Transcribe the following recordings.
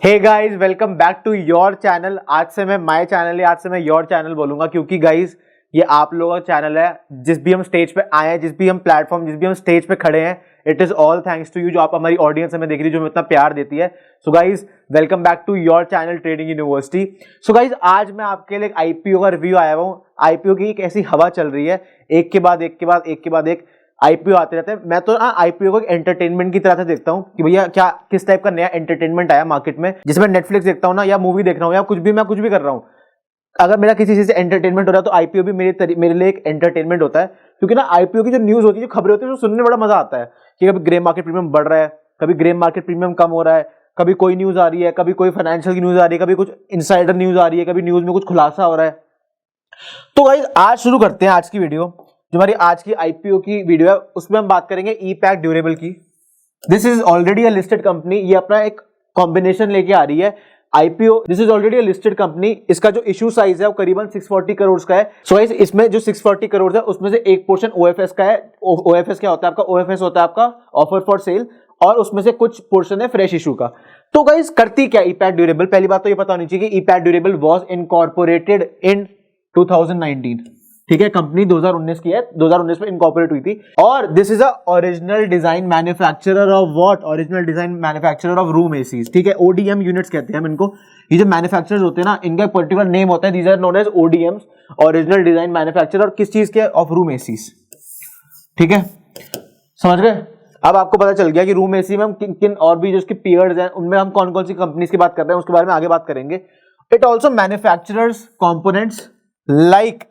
Hey guys, welcome back to your channel. आज से मैं माय चैनल है, आज से मैं योर चैनल बोलूंगा क्योंकि गाइस ये आप लोगों का चैनल है। जिस भी हम स्टेज पे आए हैं, जिस भी हम प्लेटफॉर्म, जिस भी हम स्टेज पे खड़े हैं, it is all thanks to you, जो आप हमारी ऑडियंस हमें देख रही है, जो हमें इतना प्यार देती है। So guys, welcome back to your channel trading university. So guys, आज मैं आपके लिए एक आईपीओ का रिव्यू आया हूँ। आईपीओ की एक ऐसी हवा चल रही है, एक के बाद एक के बाद एक के बाद एक आईपीओ आते रहते हैं। मैं तो आईपीओ को एंटरटेनमेंट की तरह से देखता हूँ कि भैया क्या किस टाइप का नया एंटरटेनमेंट आया मार्केट में। जिसमें नेटफ्लिक्स देखता हूँ ना, या मूवी देख रहा हूँ, या कुछ भी मैं कुछ भी कर रहा हूँ, अगर मेरा किसी चीज से एंटरटेनमेंट हो रहा है तो आईपीओ भी मेरे लिए एक एंटरटेनमेंट होता है। क्योंकि ना आईपीओ की जो न्यूज होती है, जो खबरें होती है, सुनने में बड़ा मजा आता है कि कभी ग्रे मार्केट प्रीमियम बढ़ रहा है, कभी ग्रे मार्केट प्रीमियम कम हो रहा है, कभी कोई न्यूज आ रही है, कभी कोई फाइनेंशियल की न्यूज आ रही है, कभी कुछ इनसाइडर न्यूज आ रही है, कभी न्यूज में कुछ खुलासा हो रहा है। तो गाइस, आज शुरू करते हैं आज की वीडियो। जो हमारी आज की आईपीओ की वीडियो है उसमें हम बात करेंगे ईपैक ड्यूरेबल की। This is already a listed company. ये अपना एक कॉम्बिनेशन लेके आ रही है IPO. This is already a listed company. इसका जो इशू साइज है वो करीबन 640 करोड़ का है। सो गाइस, इसमें जो 640 करोड़ है उसमें से एक पोर्शन ओएफएस का है। ओएफएस क्या होता है आपका? ओएफएस होता है आपका ऑफर फॉर सेल, और उसमें से कुछ पोर्शन है फ्रेश इशू का। तो गाइस, करती क्या ईपैक ड्यूरेबल? पहली बात तो ये पता होनी चाहिए कि EPACK durable was incorporated in 2019। ठीक है, कंपनी 2019 की है, 2019 में इनकॉर्पोरेट हुई थी। और this is a original design manufacturer of what? Original design manufacturer of room ACs. ठीक है, ओडीएम यूनिट्स कहते हैं हम इनको। ये जो मैन्युफैक्चरर्स होते हैं ना, इनका एक पर्टिकुलर नेम होता है। These are known as ODMs, original design manufacturer. और किस चीज के? Of room ACs. ठीक है, समझ गए? अब आपको पता चल गया कि रूम एसी में हम किन किन और भी जो उसके पीयर्स हैं उनमें हम कौन कौन सी कंपनीज की बात कर रहे हैं, उसके बारे में आगे बात करेंगे। It also manufacturers components like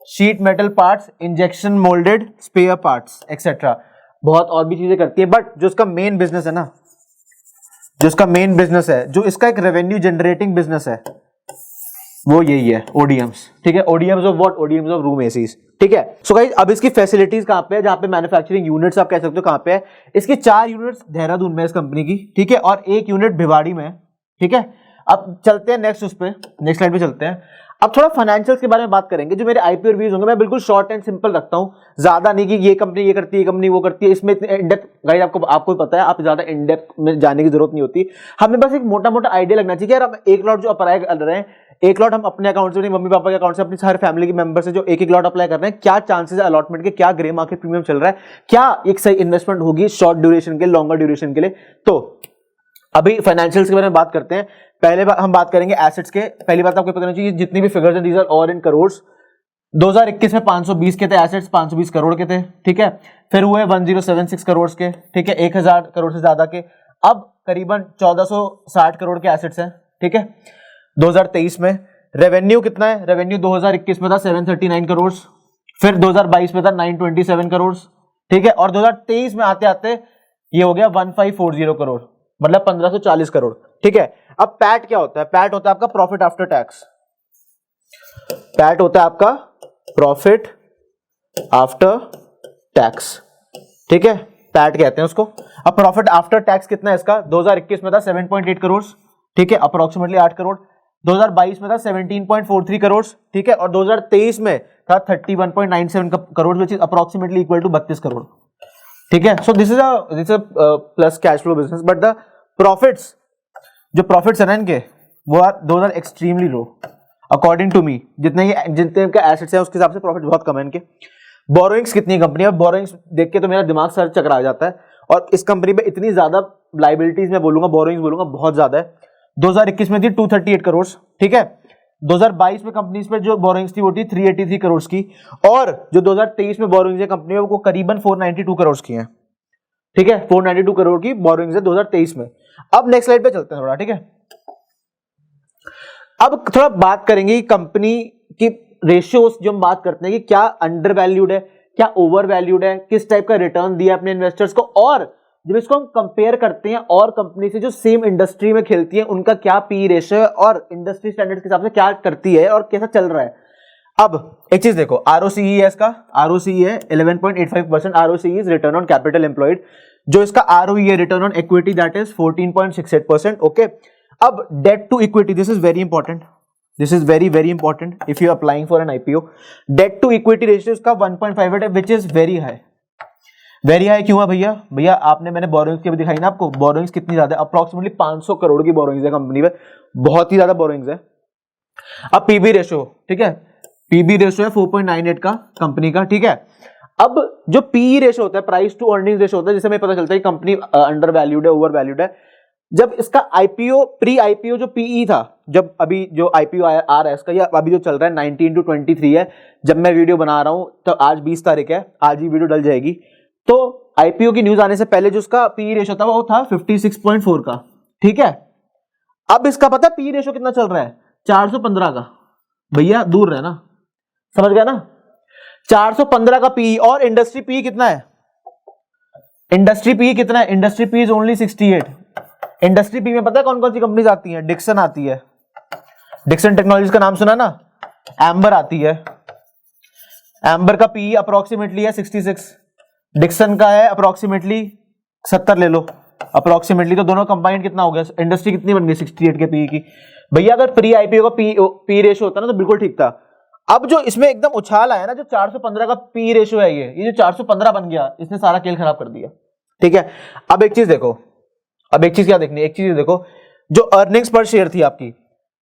sheet metal parts, injection moulded spare parts etcetera. बहुत और भी चीजें करती है, बट जो इसका मेन बिजनेस है ना, जो इसका मेन बिजनेस है, जो इसका एक रेवेन्यू जनरेटिंग बिजनेस है, वो यही है, ओडीएम्स। ठीक है, ODMs of what? ODMs of room ACs. ठीक है। सो गाइस, अब इसकी फैसिलिटीज कहां पे है? जहां पे मैन्युफैक्चरिंग यूनिट्स आप कह सकते हो कहां पे है? इसकी 4 यूनिट्स देहरादून में इस कंपनी की। ठीक है, और 1 यूनिट भिवाड़ी में। ठीक है, अब चलते हैं नेक्स्ट, उस पे नेक्स्ट स्लाइड पे चलते हैं। अब थोड़ा फाइनेंशियल्स के बारे में बात करेंगे। जो मेरे आईपीओ रिव्यूज होंगे मैं बिल्कुल शॉर्ट एंड सिंपल रखता हूं, ज्यादा नहीं कि ये कंपनी ये करती है, ये कंपनी वो करती है। इसमें इतने इनडेप्थ गाइस आपको पता है, आप ज्यादा इनडेप्थ में जाने की जरूरत नहीं होती। हमें बस एक मोटा मोटा आइडिया लगना चाहिए कि यार हम एक लॉट जो अप्लाई कर रहे हैं, एक लॉट हम अपने अकाउंट से नहीं, मम्मी पापा के अकाउंट से, अपनी सारे फैमिली के मेंबर से जो एक एक लॉट अप्लाई कर रहे हैं, क्या चांसेस है अलॉटमेंट के, क्या ग्रे मार्केट प्रीमियम चल रहा है, क्या एक सही इन्वेस्टमेंट होगी शॉर्ट ड्यूरेशन के, लॉन्गर ड्यूरेशन के लिए। तो अभी फाइनेंशियल्स के बारे में बात करते हैं। पहले हम बात करेंगे एसेट्स के। पहली बात आपको पता होनी चाहिए, जितनी भी फिगर्स हैं, these are all in crore. 2021 में 520 के थे एसेट्स, 520 करोड़ के थे। ठीक है, फिर हुए 1076 करोड़ के। ठीक है, 1000 करोड़ से ज्यादा के। अब करीबन 1460 करोड़ के एसेट्स हैं। ठीक है, 2023 में रेवेन्यू कितना है? रेवेन्यू 2021 में था 739 करोड़, फिर 2022 में था 927 करोड़। ठीक है, और 2023 में आते आते ये हो गया 1540 करोड़, मतलब 1540 करोड़। ठीक है, अब पैट क्या होता है? पैट होता है आपका प्रॉफिट आफ्टर टैक्स। पैट होता है आपका प्रॉफिट आफ्टर टैक्स। ठीक है, पैट कहते हैं उसको। अब प्रॉफिट आफ्टर टैक्स कितना है इसका? 2021 में था 7.8 करोड़। ठीक है, अप्रोक्सीमेटली 8 करोड़। 2022 में था 17.43 करोड़। ठीक है, और 2023 में था 31.97 crore, which is approximately equal to 32 crore. ठीक है, so this is a plus cash flow business, but the profits, जो प्रॉफिट्स है ना इनके, वो are those are extremely low according to me. जितने इनके एसेट्स हैं उसके हिसाब से प्रॉफिट बहुत कम है इनके। बोरोइंग्स कितनी कंपनी है? बोरोइंग्स देख के तो मेरा दिमाग सर चकरा जाता है। और इस कंपनी पे इतनी ज्यादा लाइबिलिटीज में बोलूंगा, बोरोइंग्स बोलूंगा, बहुत ज्यादा है। 2021 में थी 238 करोड़। ठीक है, 2022 में कंपनी पे जो बोरोइंग्स थी वो थी 383 करोड़ की, और जो 2023 में बोरोइंग्स है कंपनी में वो करीबन 492 करोड़ की है। ठीक है, 492 करोड़ की बोरोइंग्स है 2023 में। अब नेक्स्ट स्लाइड पे चलते हैं थोड़ा। ठीक है, अब थोड़ा बात करेंगे कंपनी की रेशियोज। जो हम बात करते हैं कि क्या अंडर वैल्यूड है, क्या ओवर वैल्यूड है, किस टाइप का रिटर्न दिया अपने इन्वेस्टर्स को, और जब इसको हम कंपेयर करते हैं और कंपनी से जो सेम इंडस्ट्री में खेलती है उनका क्या पी रेशियो है, और इंडस्ट्री स्टैंडर्ड्स के हिसाब से क्या करती है और कैसा चल रहा है। अब एक चीज देखो, आरओसीई है इसका, आरओसीई है 11.85%। ROCE is return on capital employed. जो इसका आरओई है, return on equity, that is 14.68%। Okay, अब debt to equity, this is very important, this is very very important if you applying for an IPO. Debt to equity ratio इसका 1.58 है, which is very high, very high क्यों है भैया? भैया आपने, मैंने borrowings की अभी दिखाई ना आपको, बोरोइंग्स कितनी ज्यादा है, अप्रोक्सीमेटली 500 करोड़ की बोरोइंग्स है कंपनी में, बहुत ही ज्यादा बोरोइंग्स है। अब पीबी रेशो, ठीक है, पीबी रेशो है 4.98 का कंपनी का, ठीक है। अब जो पीई रेशो होता है, प्राइस टू अर्निंग्स रेशो होता है, जिससे हमें पता चलता है कंपनी अंडर वैल्यूड है, ओवर वैल्यूड है। जब इसका आईपीओ, प्री आईपीओ जो पीई था, जब अभी जो आईपीओ आ रहा है इसका, या अभी जो चल रहा है 19-23 है, जब मैं वीडियो बना रहा हूं तो आज 20 तारीख है, आज ही वीडियो डल जाएगी। तो आईपीओ की न्यूज आने से पहले जो उसका पीई रेशो था वो था 56.4 का, ठीक है। अब इसका पता पीई रेशो कितना चल रहा है? 415 का। भैया दूर है ना, समझ गया ना, 415 का पीई। और इंडस्ट्री पीई कितना है? इंडस्ट्री पीई कितना है? Industry P is only 68। Industry P में पता है कौन कौन सी कंपनीज आती हैं? डिक्सन आती है, डिक्सन टेक्नोलॉजीज का नाम सुना ना, एम्बर आती है, एम्बर का पी अप्रोक्सीमेटली है 66, डिक्सन का है अप्रोक्सीमेटली 70 ले लो अप्रोक्सीमेटली, तो दोनों कंबाइंड कितना हो गया? इंडस्ट्री कितनी बन गई? 68 के पी की। भैया अगर प्री आईपीओ का पी रेशियो होता ना तो बिल्कुल ठीक था। अब जो इसमें एकदम उछाल आया ना, जो 415 का पी रेशियो है, ये जो 415 बन गया, इसने सारा खेल खराब कर दिया, ठीक है। अब एक चीज देखो, अब एक चीज क्या देखनी है, एक चीज देखो, जो अर्निंग्स पर शेयर थी आपकी,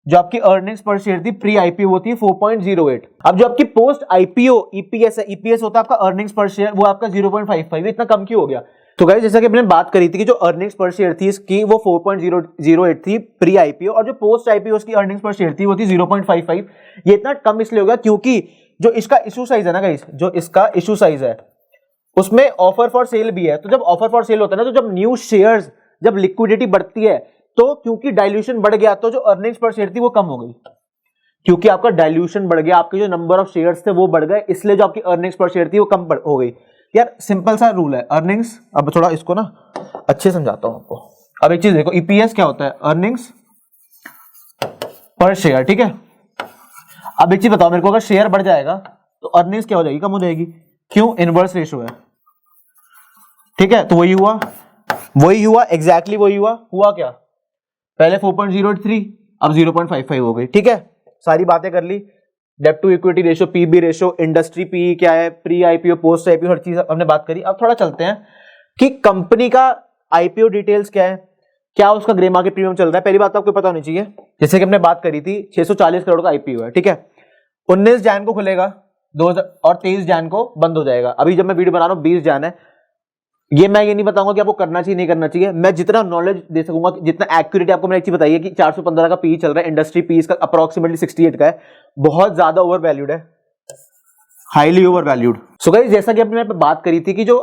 जो आपकी अर्निंग्स पर शेयर थी प्री आईपीओ वो थी 4.08। अब जो आपकी पोस्ट आईपीओ ईपीएस है, ईपीएस होता है आपका अर्निंग्स पर शेयर, वो आपका 0.55, इतना कम क्यों हो गया? तो गाइस जैसा कि हमने बात करी थी कि जो अर्निंग्स पर शेयर थी इसकी वो 4.008 थी प्री आईपीओ, और जो पोस्ट आईपीओ उसकी अर्निंग्स पर शेयर थी वो थी 0.55। ये इतना कम इसलिए हो गया क्योंकि जो इसका इशू साइज है ना गाइस, जो इसका इशू साइज है उसमें ऑफर फॉर सेल भी है। तो जब ऑफर फॉर सेल होता है ना, तो जब न्यू शेयर्स, जब लिक्विडिटी बढ़ती है, तो क्योंकि डाइल्यूशन बढ़ गया तो जो अर्निंग्स पर शेयर थी वो कम हो गई, क्योंकि आपका डाइल्यूशन बढ़ गया, आपके जो नंबर ऑफ शेयर्स थे वो बढ़ गए, इसलिए जो आपकी अर्निंग्स पर शेयर थी वो कम हो गई। यार सिंपल सा रूल है अर्निंग्स। अब थोड़ा इसको ना अच्छे समझाता हूं आपको। अब एक चीज देखो, ईपीएस क्या होता है? अर्निंग्स पर शेयर, ठीक है। अब एक चीज बताओ मेरे को, अगर शेयर बढ़ जाएगा तो अर्निंग्स क्या हो जाएगी? कम हो जाएगी। क्यों? इनवर्स रेशियो है, ठीक है। तो वही हुआ, वही हुआ, एग्जैक्टली वही हुआ क्या? पहले 4.083, अब 0.55 हो गई, ठीक है। सारी बातें कर ली, डेब्ट to equity ratio, PB ratio, industry P क्या है, प्री आईपीओ, पोस्ट आईपीओ, हर चीज हमने बात करी। अब थोड़ा चलते हैं कि कंपनी का आईपीओ डिटेल्स क्या है, क्या उसका ग्रे मार्केट प्रीमियम चल रहा है। पहली बात तो आपको पता होनी चाहिए, जैसे कि हमने बात करी थी 640 करोड़ का आईपीओ है, ठीक है। 19 जैन को खुलेगा 2000 और 23 जैन को बंद हो जाएगा। अभी जब मैं वीडियो बना रहा हूं 20 जैन है, मैं ये नहीं बताऊंगा कि आपको करना चाहिए नहीं करना चाहिए, मैं जितना नॉलेज दे सकूंगा, जितना एक्यूरेट आपको मैंने एक चीज बताई है कि 415 का पी चल रहा है, इंडस्ट्री पी इसका अप्रोक्सीमेटली 68 का है, बहुत ज्यादा ओवर वैल्यूड है, highly over valued. So guys जैसा कि अपने बात करी थी कि जो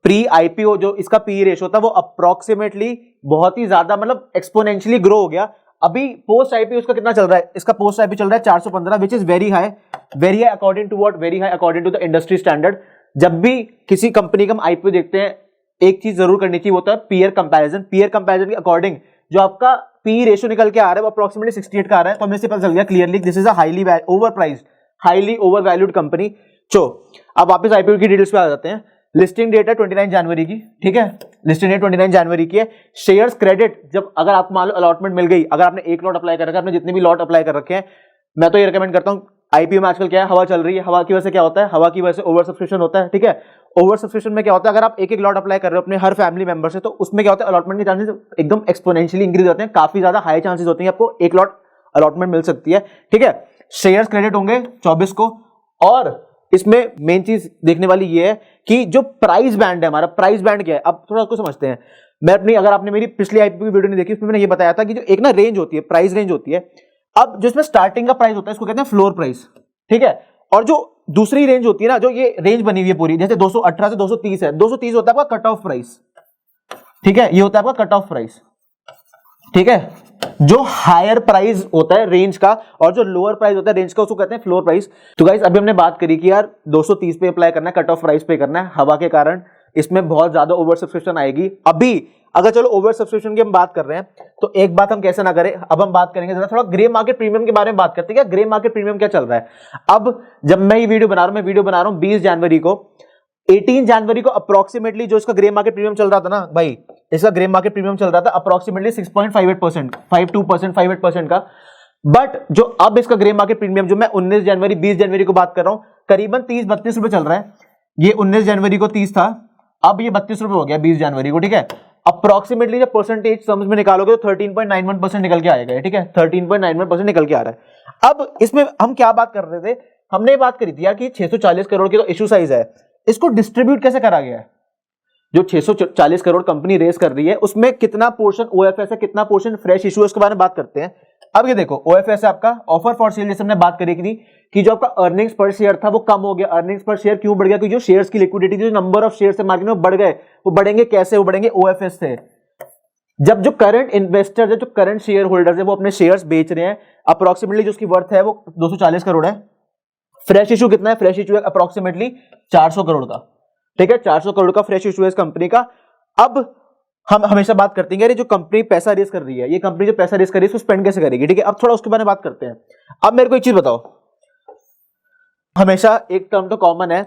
प्री आईपीओ जो इसका पी रेशियो था वो अप्रोक्सीमेटली बहुत ही ज्यादा, मतलब एक्सपोनेंशियली ग्रो हो गया। अभी पोस्ट आईपीओ उसका कितना चल रहा है? इसका पोस्ट आईपीओ चल रहा है 415, which is very high, very high according to what? Very high according to the industry standard. जब भी किसी कंपनी का हम आईपीओ देखते हैं, एक चीज जरूर करनी चाहिए, वो होता है पीयर कंपैरिजन। पीयर कंपैरिजन के अकॉर्डिंग जो आपका पी रेशियो निकल के आ रहा है वो अप्रोक्सीमेटली 68 का आ रहा है, तो हमें से पता चल गया clearly this is a highly over priced, highly over valued company. चो अब वापस आईपीओ की डिटेल्स पे आ जाते हैं। लिस्टिंग डेट है 29 जनवरी की, ठीक है। लिस्टिंग डेट 29 जनवरी की है। शेयर्स क्रेडिट, जब अगर आपको मान लो अलॉटमेंट मिल गई, अगर आपने एक लॉट अप्लाई कर रखा है, आपने जितने भी लॉट अप्लाई कर रखे हैं, मैं तो ये रिकमेंड करता हूं, आईपीओ में आजकल क्या है, हवा चल रही है, हवा की वजह से क्या होता है, हवा की वजह से ओवर सब्सक्रिप्शन होता है, ठीक है। ओवर सब्सक्रिप्शन में क्या होता है, अगर आप एक एक लॉट अप्लाई कर रहे हो अपने हर फैमिली मेंबर से, तो उसमें क्या होता है, अलॉटमेंट के चांसेस एकदम एक्सपोनेंशियली इंक्रीज होते हैं, काफी ज्यादा हाई चांसेस होते हैं आपको एक लॉट अलॉटमेंट मिल सकती है, ठीक है। शेयर्स क्रेडिट होंगे 24 को, और इसमें मेन चीज देखने वाली ये है कि जो प्राइस बैंड है हमारा, प्राइस बैंड क्या है, अब थोड़ा उसको समझते हैं। मैं अपनी, अगर आपने मेरी पिछली आईपीओ की वीडियो नहीं देखी, उसमें मैंने ये बताया था कि जो एक ना रेंज होती है, प्राइस रेंज होती है। अब जो इसमें स्टार्टिंग का प्राइस होता है इसको कहते हैं फ्लोर प्राइस, ठीक है। और जो दूसरी रेंज होती है ना, जो ये रेंज बनी हुई है पूरी, जैसे 218 से 230 है, 230 होता है आपका कट ऑफ प्राइस, ठीक है। ये होता है आपका कट ऑफ प्राइस, ठीक है। जो हायर प्राइस होता है रेंज का और जो लोअर प्राइस होता है रेंज का, उसको कहते हैं फ्लोर प्राइस। तो गाइस अभी हमने बात करी कि यार 230 पे अप्लाई करना है, कट ऑफ प्राइस पे करना है, हवा के कारण इसमें बहुत ज्यादा ओवर सब्सक्रिप्शन आएगी। अभी अगर चलो ओवर सब्सक्रिप्शन की हम बात कर रहे हैं, तो एक बात हम कैसे ना करें, अब हम बात करेंगे जरा थोड़ा ग्रे मार्केट प्रीमियम के बारे में बात करते हैं। क्या ग्रे मार्केट प्रीमियम क्या चल रहा है? अब जब मैं ये वीडियो बना रहा हूं, मैं वीडियो बना रहा हूं 20 जनवरी को, 18 जनवरी को अप्रोक्सीमेटली जो इसका ग्रे मार्केट प्रीमियम चल रहा था ना भाई, इसका ग्रे मार्केट प्रीमियम चल रहा था अप्रोक्सीमेटली 6.58%, 52%, 58% का। बट जो अब इसका ग्रे मार्केट प्रीमियम जो मैं 19 जनवरी 20 जनवरी को बात कर रहा हूं, करीबन 30-32 रुपए चल रहा है। ये 19 जनवरी को 30 था, अब ये 32 रुपए हो गया 20 जनवरी को, ठीक है। अप्रोक्सीमेटली जब परसेंटेज टर्म्स में निकालोगे तो 13.91% निकल के आएगा, ठीक है, 13.91% निकल के आ रहा है। अब इसमें हम क्या बात कर रहे थे, हमने बात करी थी यार कि 640 करोड़ की तो इशू साइज है, इसको डिस्ट्रीब्यूट कैसे करा गया है। जो 640 करोड़ कंपनी रेस कर रही है उसमें कितना पोर्शन ओएफएस है, कितना पोर्शन फ्रेश इशू है, उसके बारे में बात करते हैं। अब ये देखो ओएफएस है आपका ऑफर फॉर सेल, जैसे हमने बात करी थी कि जो आपका अर्निंग्स पर शेयर था वो कम हो गया। अर्निंग्स पर शेयर क्यों बढ़ गया, क्योंकि जो शेयर्स की लिक्विडिटी थी, जो नंबर ऑफ शेयर्स मार्केट में बढ़ गए, वो बढ़ेंगे कैसे, वो बढ़ेंगे ओएफएस से। जब जो करंट इन्वेस्टर्स है, जो करंट शेयर होल्डर्स है, वो अपने शेयर्स बेच रहे हैं, अप्रोक्सीमेटली जो उसकी वर्थ है वो 240 करोड़ है। फ्रेश इशू कितना है, फ्रेश इशू है अप्रोक्सीमेटली 400 करोड़ का, ठीक है, 400 करोड़ का फ्रेश इशू है इस कंपनी का। अब हम हमेशा बात करते हैं जो कंपनी पैसा रेस कर रही है, ये कंपनी जो पैसा रेस कर रही है इसको स्पेंड कैसे करेगी, ठीक है। अब थोड़ा उसके बारे में बात करते हैं। अब मेरे को एक चीज बताओ, हमेशा एक टर्म तो कॉमन है,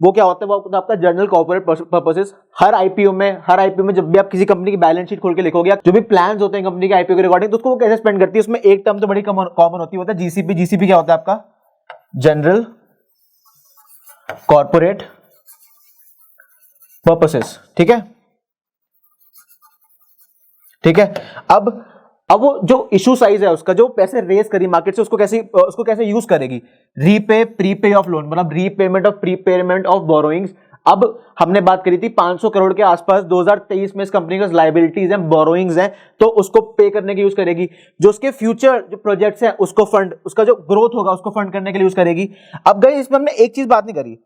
वो क्या होता है, वो आपका जनरल कॉर्पोरेट पर्पसेस। हर आईपीओ में जब भी आप किसी कंपनी की बैलेंस शीट खोल के लिखोगे, जो भी प्लान्स होते हैं कंपनी के आईपीओ के रिगार्डिंग, तो उसको वो कैसे स्पेंड करती है, उसमें एक टर्म तो बड़ी कॉमन होती है जीसीपी। जीसीपी क्या होता है आपका, जनरल कॉर्पोरेट पर्पसेस, ठीक है, ठीक है। अब वो जो इशू साइज है उसका, जो पैसे रेस करी मार्केट से, उसको कैसे यूज करेगी, रीपे प्रीपे ऑफ लोन, मतलब repayment of prepayment of borrowings. अब हमने बात करी थी 500 करोड़ के आसपास 2023 में इस कंपनी का लायबिलिटीज हैं, बोरोइंग्स हैं, तो उसको पे करने के यूज करेगी। जो उसके फ्यूचर जो प्रोजेक्ट्स हैं उसको फंड, उसका जो ग्रोथ होगा उसको फंड करने के लिए यूज करेगी। अब गई इसमें हमने एक चीज बात नहीं करी,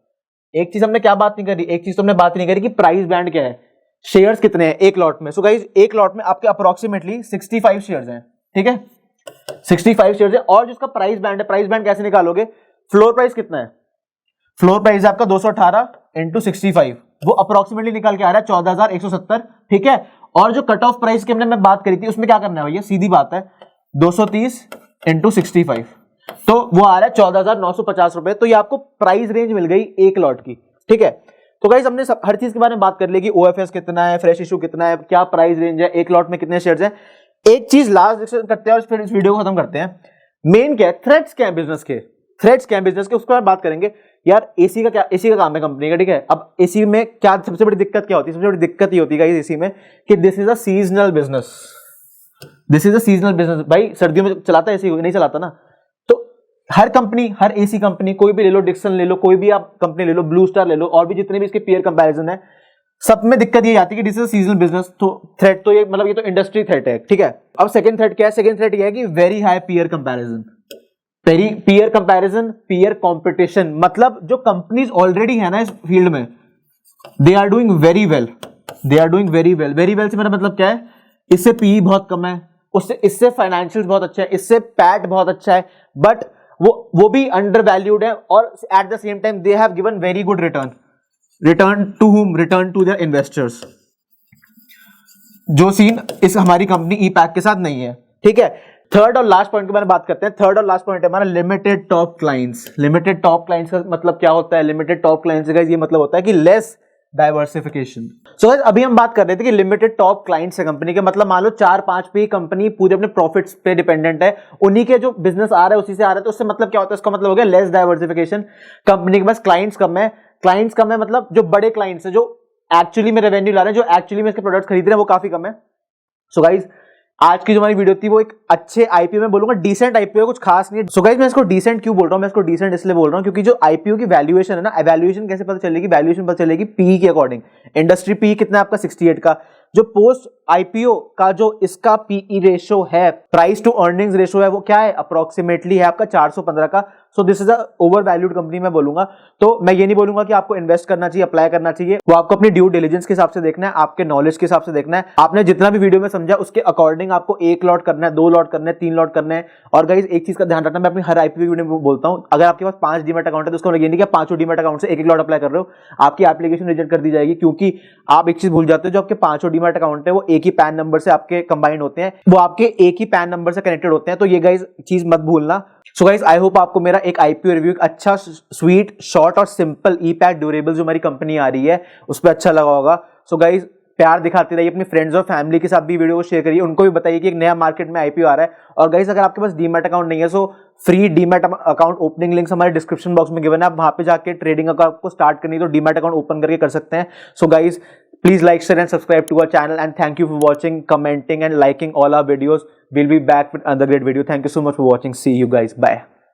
एक चीज हमने क्या बात नहीं करी, एक चीज तो हमने बात नहीं करी कि प्राइस बैंड क्या है, शेयर्स कितने हैं एक लॉट में। सो गाइस एक लॉट में आपके अप्रोक्सीमेटली 65 शेयर्स हैं, ठीक है, 65 शेयर्स है। और जिसका प्राइस बैंड है, प्राइस बैंड कैसे निकालोगे, फ्लोर प्राइस कितना है, फ्लोर प्राइस आपका 218 इंटू 65, वो अप्रोक्सीमेटली निकाल के आ रहा है 14,170, ठीक है। और जो कट ऑफ प्राइस की हमने मैं बात करी थी उसमें क्या करना है भैया, सीधी बात है 230 इंटू 65, तो वो आ रहा है 14,950 रुपए। तो ये आपको प्राइस रेंज मिल गई एक लॉट की, ठीक है। तो गाइस हमने हर चीज के बारे में बात कर ली कि ओएफएस कितना है, फ्रेश इशू कितना है, क्या प्राइस रेंज है, एक लॉट में कितने शेयर्स हैं। एक चीज लास्ट डिस्कशन करते हैं और फिर इस वीडियो को खत्म करते हैं। मेन क्या है, थ्रेट्स क्या है बिजनेस के, थ्रेट्स क्या है बिजनेस के, उसके बारे में बात करेंगे। यार एसी का क्या, एसी का काम है कंपनी का, ठीक है। अब एसी में क्या सबसे बड़ी दिक्कत क्या होती है, सबसे बड़ी दिक्कत ये होती है एसी में कि this is a seasonal business, this is a seasonal business. भाई सर्दियों में चलाता है एसी, नहीं चलाता ना। तो हर कंपनी, हर एसी कंपनी, कोई भी ले लो, डिक्सन ले लो, कोई भी आप कंपनी ले लो, ब्लू स्टार ले लो, और भी जितने भी इसके पीयर कंपैरिजन है, सब में दिक्कत ये आती है कि दिस इज सीजनल बिजनेस। तो थ्रेट तो ये मतलब ये तो इंडस्ट्री थ्रेट है, ठीक है। अब सेकंड थ्रेट क्या है, सेकंड थ्रेट ये है कि very high peer comparison, peer comparison, peer competition. मतलब जो कंपनीज ऑलरेडी है ना इस फील्ड में, they are doing very well, they are doing very well. Very well से मेरा मतलब क्या है, इससे पीई बहुत कम है, उससे इससे फाइनेंशियल बहुत अच्छा है, इससे पैट बहुत अच्छा है, बट वो भी अंडर वैल्यूड है, और at the same time they have given very good return. Return to whom, return to their investors, जो सीन इस हमारी कंपनी ई पैक के साथ नहीं है, ठीक है। थर्ड और लास्ट पॉइंट के बारे में बात करते हैं। थर्ड और लास्ट पॉइंट है हमारा limited top clients. Limited top clients का मतलब क्या होता है, लिमिटेड टॉप क्लाइंट्स का ये मतलब होता है कि लेस डाइवर्सिफिकेशन। सो गाइस अभी हम बात कर रहे थे कि लिमिटेड टॉप क्लाइंट्स है कंपनी के, मतलब मान लो 4-5 पे कंपनी पूरे अपने प्रॉफिट्स पे डिपेंडेंट है, उन्हीं के जो बिजनेस आ रहा है उसी से आ रहा है। तो उससे मतलब क्या होता है, इसका मतलब हो गया लेस डाइवर्सिफिकेशन। कंपनी के पास क्लाइंट्स कम है, क्लाइंट्स कम है मतलब जो बड़े क्लाइंट्स है, जो एक्चुअली में रेवेन्यू ला रहे हैं, जो एक्चुअली में इसके प्रोडक्ट्स खरीद रहे हैं, वो काफी कम है। सो गाइस आज की जो हमारी वीडियो थी वो एक अच्छे आईपीओ में बोलूंगा, डिसेंट आईपीओ, कुछ खास नहीं है। सो गाइस मैं इसको डिसेंट क्यों बोल रहा हूं, मैं इसको डिसेंट इसलिए बोल रहा हूं क्योंकि जो आईपीओ की वैल्यूएशन है ना, वैल्यूएशन कैसे पता चलेगी, वैल्यूएशन पता चलेगी पी के अकॉर्डिंग। इंडस्ट्री पी कितना है आपका 68 का, जो पोस्ट आईपीओ का जो इसका पीई रेशियो है, प्राइस टू अर्निंग्स रेशियो है, वो क्या है, अप्रोक्सीमेटली है आपका 415 का। सो this is a over valued company मैं बोलूंगा। तो मैं ये नहीं बोलूंगा कि आपको इन्वेस्ट करना चाहिए, अप्लाई करना चाहिए, वो आपको अपनी ड्यू डिलिजेंस के हिसाब से देखना है, आपके नॉलेज के हिसाब से देखना है। आपने जितना भी वीडियो में समझा उसके अकॉर्डिंग आपको 1 लॉट करना है, 2 लॉट करना है, 3 लॉट करना है। और गाइस एक चीज का ध्यान रखना, मैं अपनी हर आईपीओ वीडियो में बोलता हूं, अगर आपके पास 5 डीमैट अकाउंट है तो उसको ये नहीं कि 5 डीमैट अकाउंट से 1 लॉट अप्लाई कर रहे हो, आपकी एप्लीकेशन रिजेक्ट कर दी जाएगी। क्योंकि आप एक चीज भूल जाते हो, जो आपके 5 डीमैट अकाउंट है वो एक ही पैन नंबर से आपके कंबाइंड होते हैं, वो आपके एक ही पैन नंबर से कनेक्टेड होते हैं। तो ये गाइस चीज मत भूलना। सो गाइस आई होप आपको मेरा एक आईपीओ रिव्यू अच्छा, स्वीट, शॉर्ट और सिंपल ई पैक ड्यूरेबल जो हमारी कंपनी आ रही है उस पर अच्छा लगा होगा। सो गाइस प्यार दिखाते रहिए, अपनी फ्रेंड्स और फैमिली के साथ भी वीडियो को शेयर करिए, उनको भी बताइए कि एक नया मार्केट में आईपीओ आ रहा है। और गाइस अगर आपके पास डीमैट अकाउंट नहीं है so free demat account opening links हमारे डिस्क्रिप्शन बॉक्स में गिवन है, आप वहां पे जाके ट्रेडिंग अकाउंट आपको स्टार्ट करनी है तो डीमैट अकाउंट ओपन करके कर सकते हैं। So guys please like, share and subscribe to our channel, and thank you for watching, commenting and liking all our videos. We'll be back with another great video. Thank you so much for watching. See you guys. Bye.